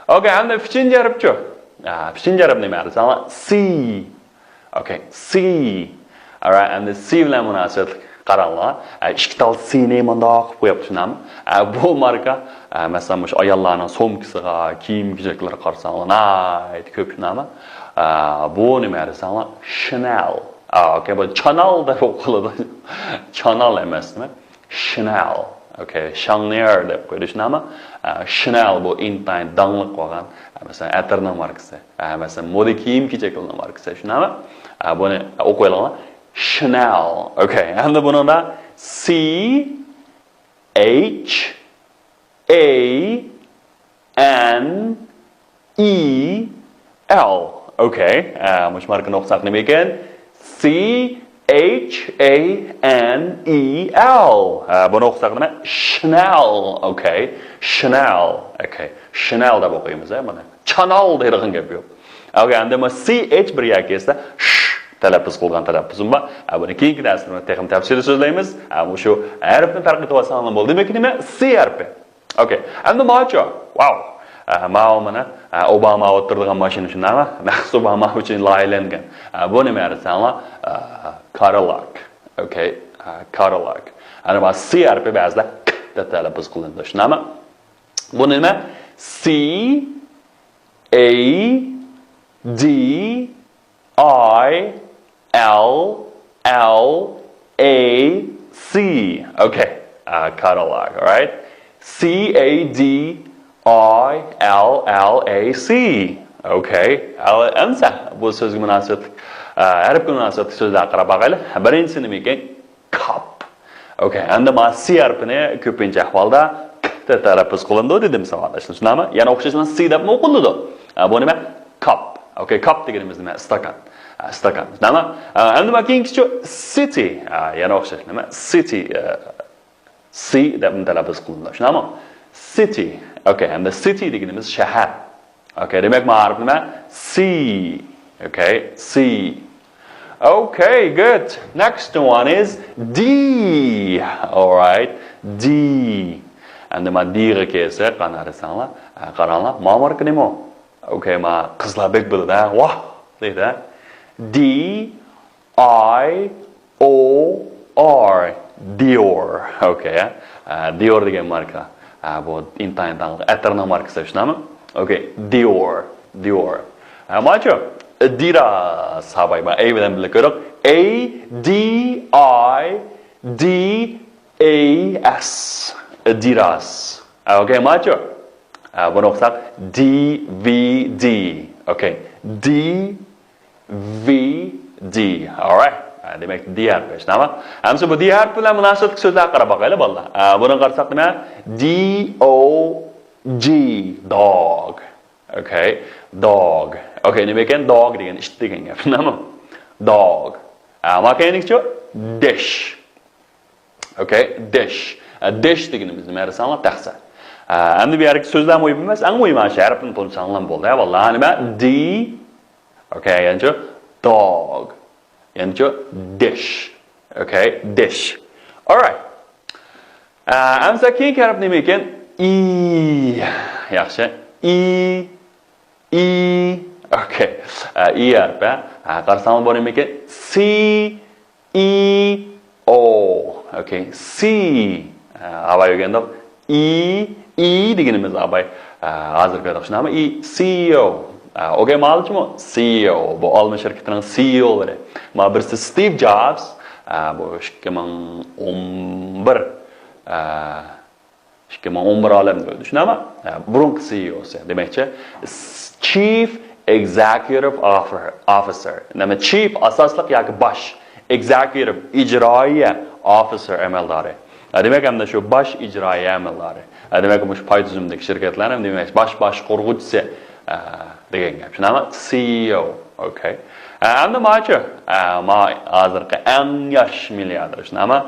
Okay, and the fichin jarab cho. Fichin jarab nima arasala C. Okay, C. All right, and the C bilan munosabat qaranglar. Ikki tal C-ni mundoq qo'yib tushunami? Bu marka masalan o'sha ayollarning so'mkasiga, kiyim-kechaklarga qarasanglar, nayt ko'p tushunami? Bu nima arasanglar Chanel. Okay, bu Chanel deb o'qiladi. Chanel emasmi? Chanel. Okay, Chanel deb qo'ydi tushunami? Chanel bu intayin dangliq bo'lgan, masalan, atirning markasi, masalan, moda kiyim-kechaklarning markasi tushunami? Buni o'qiylar. Chanel. Okay, endi buningda C H A N E L. Okay, mush markani o'qisak nima ekan? C H A N E L. Buni o'qisak nima? Chanel. Okay, Chanel. Okay, Chanel deb o'qiymiz, buni. Chanel deydigan gap yo'q. Okay, endi bu C H bir yoki esa talaffuz qilgan talaffuzim bor. Buni keyingi darsda texnik tafsirda so'zlaymiz. Shu harfni farq etib olsam bo'ldi. Demak, nima? C harfi. Okay. Endi macho. Wow. Mana Obama o'tirgan mashina shunami? Maxsus Obama uchun loyihalangan. Bu nima dersanglar? Cadillac. Okay. Cadillac. Ana bu C harfi ba'zida da talaffuz qilindi. Shunami? Bu nima? C A D I L L A C. Okay, Cadillac. All right. C A D I L L A C. Okay. Amsa bu so'zga munosib, harfga munosib so'zlar qarab boqaylik. Birinchisi nima ekan? Cup. Okay. Endi ma C harfini ko'pincha ahvolda da talaffuz qilindi dedim savolda. Tushunami? Yana o'xshashdan C deb o'qiladi. Bu nima? Cup. Okay, cup deganimiz nima? Stakan. Stakan. Nima? Endi keyingichi city. Yana o'xshash nima? City. C deb talaffuz qilindi. Tushunami? City. Okay, endi city deganimiz shahar. Okay, demak bu harf nima? C. Okay, C. Okay, good. Next one is D. All right, D. Endi ma D-ga kelsa, qanaqasanglar? Qaranglar, ma marka nima? Okay, ma qizlar bek biladi, voh, deydi. D I O R. Dior. Okay, Dior degan marka. Bu internetan atirning markasi shunami? Okay, Dior. Dior. Macho Adidas sabayba A bilan birga ko'rib A D I D A S. Adidas. Okay, macho. Buni o'qisak D V D. Okay, D V D. All right. Demak, D harfi shunami? Hamsa bu D harfi bilan munosib so'zlar qarab boqaylik bolalar. Buni qarasak nima? D O G, dog. Okay, dog. Okay, nima ekan dog degan ish degan gap, shundami? Dog. Ma keyingichi dish. Okay, dish. Dish deganimiz nima desanlar? Taxsa. Endi bu yerga so'zlar muhim emas, eng muhimi shu harfni to'lsanlar bo'ldi. Vallahi nima? D. Okay, yanchi dog. Yanchi dish. Okay, dish. All right. Amsa keyingi harf nima ekan? E. Yaxshi. E. Okay. E harfi. Qarasam bor nima ekan? C E O. Okay. C. Avay o'rgandik. E deganimiz avay hozir ko'rdik shunami? E CEO. Okay, ma'lummi? CEO. Bu olma shirkatining CEOlari. Ma birisi Steve Jobs, bu 2011 olamda o'ldi. Shunami? Burungi CEOsi. Demakchi, Chief Executive Officer. Nima chief asosliq yoki bosh, executive ijroiya officer amaldori. Demak, hamda shu bosh ijroiya amaldori. Demak, bu pay tizimidagi shirkatlar ham demak bosh qurg'uvchisi degan gap. Shunami? CEO. Okay. Endi machi, ma hozirgi eng yosh milliarder shunami?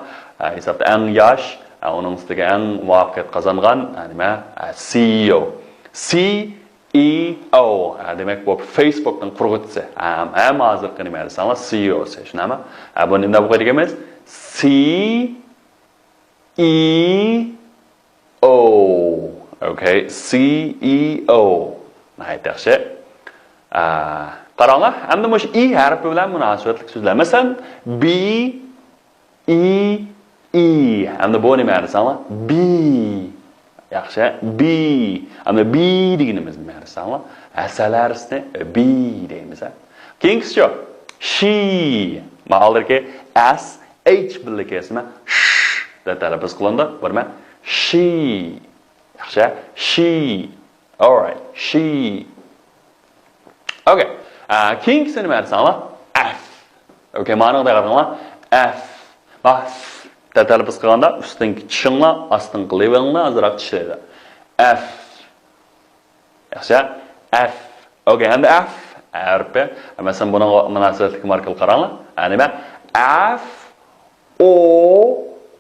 Hisobda eng yosh, uning ustiga eng muvaffaqiyat qozongan nima? CEO. CEO. Demak, bu Facebookning qurg'uvchisi. Ham hozirgi nima desanlar CEO shunami? Buni nima bo'lganimiz? CEO. Okay, CEO. Nəhayət yaxşı. Qaranglar, hamda mush i harfi bilan munosabatli so'zlar. Masalan, b, e. Hamda bu nima deysanglar? B. Yaxshi. B. Hamda b deganimiz nima deysanglar? Asalarsni b deymiz. Keyingisi she. Ma'aldirki s h birlikasini sh deb talaffuz qilindi. Bilma. She. Yaxshi. She. All right. She. Okay. Keyingisi nima deysanglar? F. Okay, ma'noda qaranglar. F. Bas. Talaffuz qilganda ustinki tishinglar, ostinki levinglar azroq tishlaydi. F. Yaxshi. F. Okay, endi F harfi. Masalan, buni munosabatli markal qaranglar. Nima? F O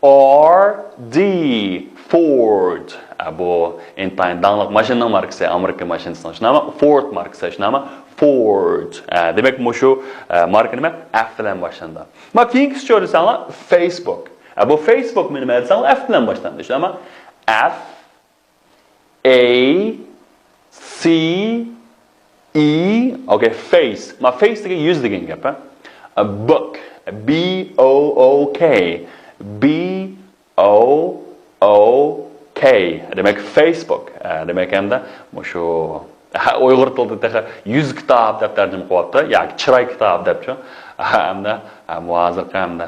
R D. Ford. Bu intayin dangliq mashinaning markasi, Amerika mashinasining shunaqa Ford markasi shunaqa Ford. Demak, shu marka nima? F bilan boshlandi. Ma keyingisi ko'rsanglar Facebook. Bu Facebook nima desanglar F bilan boshlandi. Shunaqa F A C E. Okay, face. Ma face degan yuz degan gap. A book. B O O K. B O O K. Demak Facebook. Demak hamda shu Uyg'ur tilida yuz kitob deb tarjima qilyapti. Yoki chiroy kitob debchi. Hamda muhozirqa hamda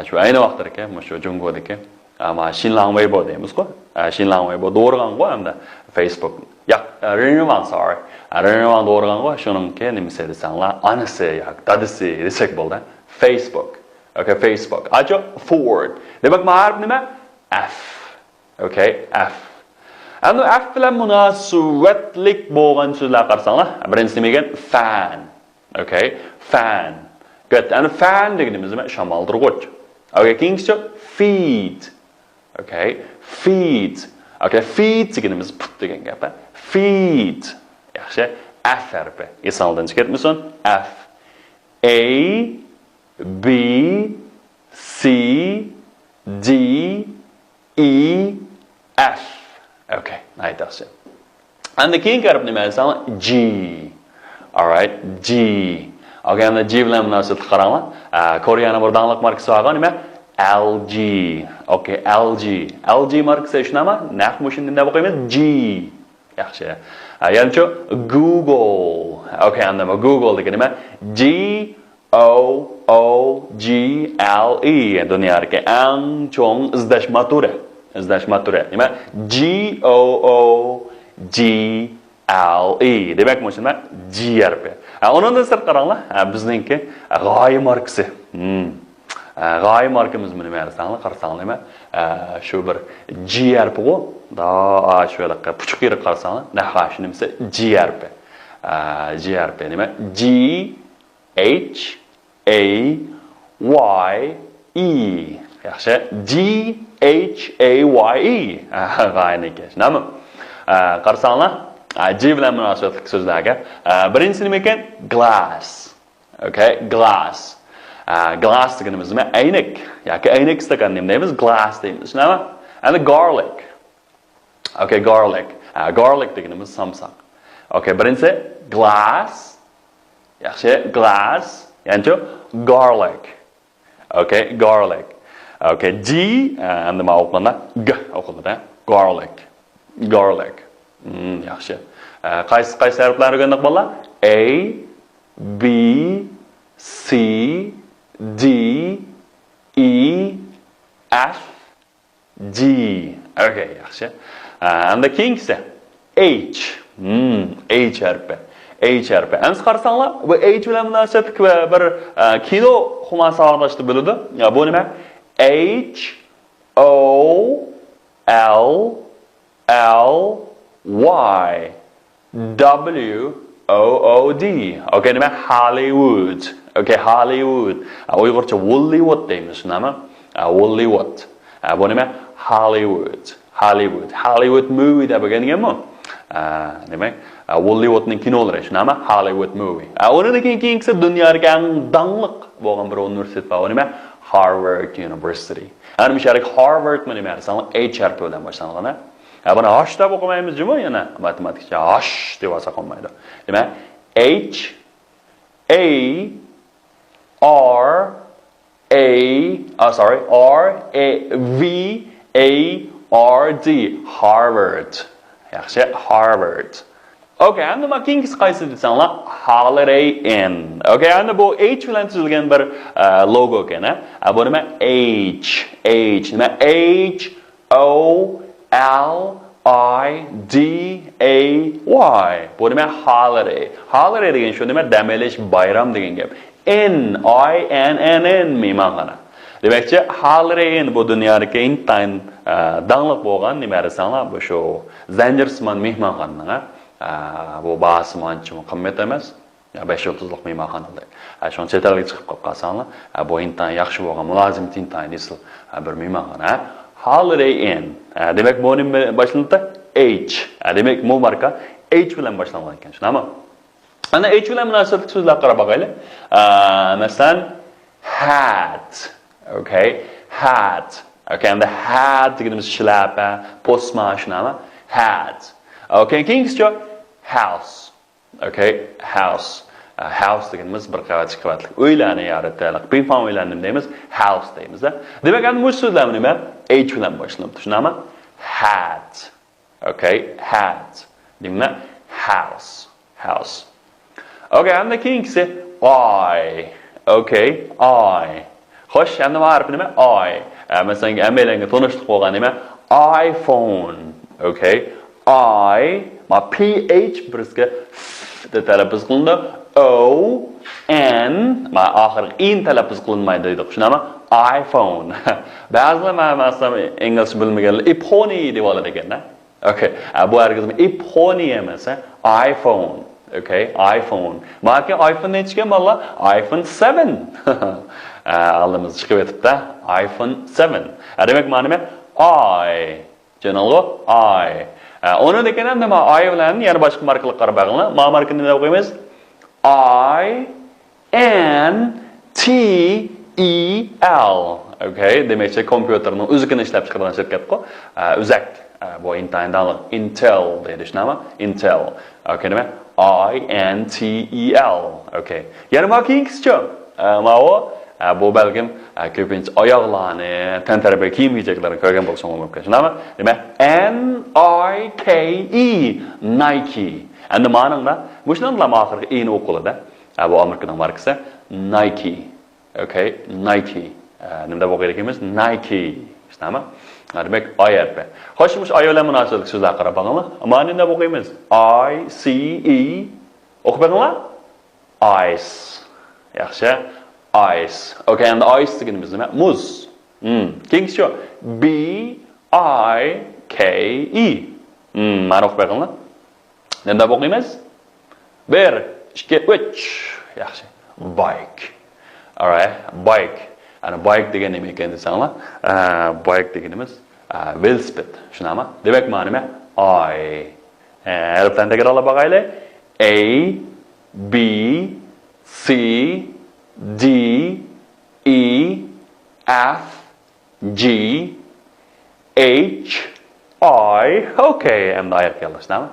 shu ayni vaqtdagi shu Jungodagi Shinlang Weibo deymiz-ku. Shinlang Weibo do'rgan-ku hamda Facebook. Yo'q, Renewal sorry. Renewal do'rgan-ku, shuningki nima desanglar, anasi yoki dadasi desak bo'ldi. Facebook. Okay, Facebook. Ajo Ford. Demak, ma'arif nima? F. Okay, F. Endi F bilan munosabatlik bo'lgan so'zlar qarasanglar, birinchisi nima ekan? Fan. Okay, fan. Good. Endi fan deganimiz nima? Shamoldirg'ich. Okay, keyingisi feed. Okay, feed. Okay, feed deganimiz put degan gap. Feed. Yaxshi. F harfi. Esaldan chiqartmasin. F. A B C D E F. Okay, nice. And the king harf nima desanglar? G. All right, G. Okay, and the G bilan munosabatli qaranglar. Koreyaning bir dangliq markasi bor, nima? LG. Okay, LG. LG markasi shunaqa? Naq mushunda nima qo'yamiz? G. Yaxshi. Ya'ni Google. Okay, and Google degan nima? G O O G L E. Dunyodagi eng chong izlashma turi. Nima? G O O G L E. Demak, mushunda G harfi. Undan sir qaranglar, bizningki g'oya markasi. G'oya markamiz nima desanglar, qarasanglar nima? Shu bir G harfi-ku. Shu yoqqa puchuq yerga qarasanglar, nahash nimasi G harfi. G harfi nima? G H A Y E. Yaxshi. G H A Y E. G'oyaniki. Nima? Qarasanglar, G bilan munosabatli so'zlarga. Birinchisi nima ekan? Glass. Okay, glass. Glass deganimiz nima? Aynak. Yoki aynak stakan deymiz, glass deymiz. Nima? And garlic. Okay, garlic. Garlic deganimiz samsak. Okay, birinchisi glass. Yaxshi, glass. Ya'ni garlic. Okay, garlic. Okay, G and nima o'qiladi? G o'qiladi. Garlic. Garlic. Yaxshi. Qaysi harflar o'rgandik bolalar? A B C D E F G. Okay, yaxshi. And the keyingisi H. H harfi. H harfi. Endi qarasanglar, bu H bilan munosabatli bir kino xumasi aralashtirib bo'ladi. Bu nima? H O L L Y W O O D. Okay, nima? Hollywood. Okay, Hollywood. Uyg'urcha Hollywood deymiz, nima? Hollywood. Bu nima? Hollywood. Hollywood movie deb o'rganganman. Demak, Hollywoodning kinolari nima? Hollywood movie. Undan keyingisi dunyodagi eng dangliq bo'lgan bir universitet bor, nima? Harvard University. Ana misharik Harvard nima desanglar, H harfi bilan boshlanadi. Buni H deb o'qimaymiz jimi yana matematikcha H deb olsa qolmaydi. Demak, H A R V A R D Harvard. Yaxshi, Harvard. Okay, endi nima keyingisi qaysi desanglar, holiday in. Okay, endi bu H bilan tuzilgan bir logo ekan, bu nima? Nima? H O L I D A Y. Bu nima? Holiday. Holiday degan shu nima? Dam olish, bayram degan gap. N mehmonxona. Demakchi, holiday in bu dunyodagi eng dangliq bo'lgan nima desanglar, bu shu zanjirsimon mehmonxona. Bu bahasmanchi qimmat emas. 5 yulduzliq mehmonxonada. Shuni chet elga chiqib qolib qolsanglar, bu intan yaxshi bo'lgan mulozim tintan nisl bir mehmonxona. Holiday in. Demak, bu nima boshlanadi? H. Demak, bu marka H bilan boshlangan ekan. Shunami? Ana H bilan munosabatli so'zlar qarab boqaylik. Masalan, hat. Okay, hat. Okay, and the hat deganimiz shlapa, postmashinami? Hat. Okay, keyingisi house. Okay, house. House deganimiz bir qavatli qavatli uylarni yaratadiq. Ping-pong uylarni deymiz, house deymiz. Demak, endi bu so'zlar nima? H bilan boshlanadi. Tushunami? Hat. Okay, hat. Nima? House. House. Okay, endi keyingisi I. Okay, I. Xo'sh, endi bu harf nima? I. Masalan, amelanga tanishlik bo'lgan nima? iPhone. Okay. Ma PH birisiga deb talaffuz qilindi. O N ma oxirgi in talaffuz qilinmaydi deydi. Tushunami? iPhone. Ba'zilar masalan ingliz bilmaganlar iPhone deb oladi ekan-da. Okay. Bu hargiz iPhone emas, iPhone. Okay, iPhone. Maki iPhone nechga malla? iPhone 7. Aldimiz chiqib etibdi. iPhone 7. Demak, mana nima? I. Janalgo I. Onu degan nima? I bilan yana boshqa markalar qarab bag'inglar. Ma markani nima o'qiymiz? I N T E L. Okay, demakchi kompyuterning o'zigini ishlab chiqargan shirkat-ku. Uzak. Bu Intel deydi, shunami? Intel. Okay, nima? I N T E L. Okay. Yana ma keyingisi-chi? Bu balkim ko'pincha oyoqlarni, tantarabay kiyim kiyeceklarni ko'rgan bo'lsam mumkin. Shunami? Demak, N I K E Nike. Endi ma'noda bu shundan oxirgi e ni o'qiladi. Bu Amerikaning markasi Nike. Okay, Nike. Nima deb o'qiyar ekanmiz? Nike. Shunami? Demak, I harfi. Xo'sh, bu ayollar munosabatli so'zlar qarab boqinglar. Mana nima deb o'qiymiz? I C E. O'qib boqinglar? Ice. Yaxshi. Ice. Okay, and ice deganimiz nima? Muz. Keyingisi B I K E. Mana o'qib boqinglar. Nima deb o'qiymiz? 1 2 3. Yaxshi. Bike. All right, bike. Ana bike degan nima ekan desanglar? Bike deganimiz velosiped. Shunami? Demak, mana nima? I. Harflarni takrorlab boqaylik. A B C D E F G H I. Okay, endi oyoqqa yollashnami?